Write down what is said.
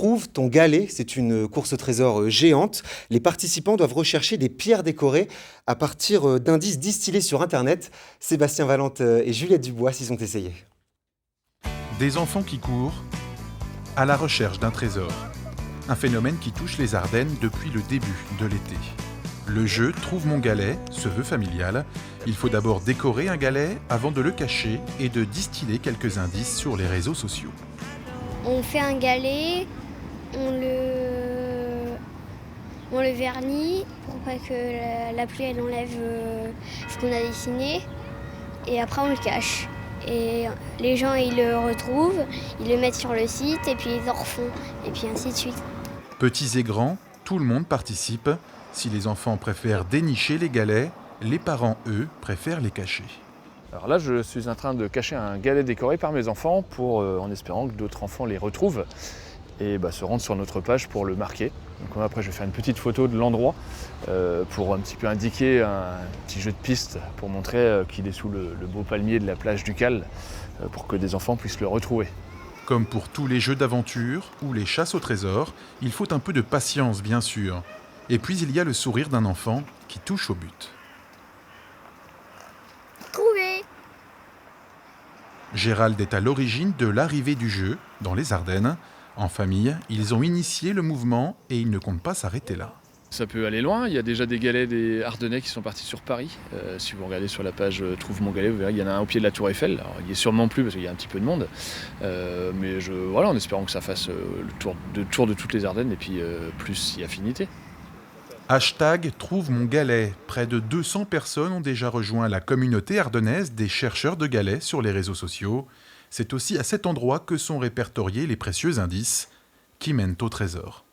Trouve ton galet, c'est une course au trésor géante. Les participants doivent rechercher des pierres décorées à partir d'indices distillés sur Internet. Sébastien Valente et Juliette Dubois s'y sont essayés. Des enfants qui courent à la recherche d'un trésor. Un phénomène qui touche les Ardennes depuis le début de l'été. Le jeu Trouve mon galet se veut familial. Il faut d'abord décorer un galet avant de le cacher et de distiller quelques indices sur les réseaux sociaux. On fait un galet, on le vernit pour pas que la pluie elle enlève ce qu'on a dessiné. Et après on le cache. Et les gens ils le retrouvent, ils le mettent sur le site et puis ils en refont. Et puis ainsi de suite. Petits et grands, tout le monde participe. Si les enfants préfèrent dénicher les galets, les parents, eux, préfèrent les cacher. Alors là, je suis en train de cacher un galet décoré par mes enfants en espérant que d'autres enfants les retrouvent et se rendent sur notre page pour le marquer. Donc après, je vais faire une petite photo de l'endroit pour un petit peu indiquer un petit jeu de piste pour montrer qu'il est sous le beau palmier de la plage du Cal pour que des enfants puissent le retrouver. Comme pour tous les jeux d'aventure ou les chasses au trésor, il faut un peu de patience, bien sûr. Et puis il y a le sourire d'un enfant qui touche au but. Trouvé! Gérald est à l'origine de l'arrivée du jeu dans les Ardennes. En famille, ils ont initié le mouvement et ils ne comptent pas s'arrêter là. Ça peut aller loin, il y a déjà des galets des Ardennais qui sont partis sur Paris. Si vous regardez sur la page Trouve mon galet, vous verrez qu'il y en a un au pied de la Tour Eiffel. Alors, il n'y est sûrement plus parce qu'il y a un petit peu de monde. Mais en espérant que ça fasse le tour de toutes les Ardennes et puis plus si affinité. Hashtag Trouve mon galet. Près de 200 personnes ont déjà rejoint la communauté ardennaise des chercheurs de galets sur les réseaux sociaux. C'est aussi à cet endroit que sont répertoriés les précieux indices qui mènent au trésor.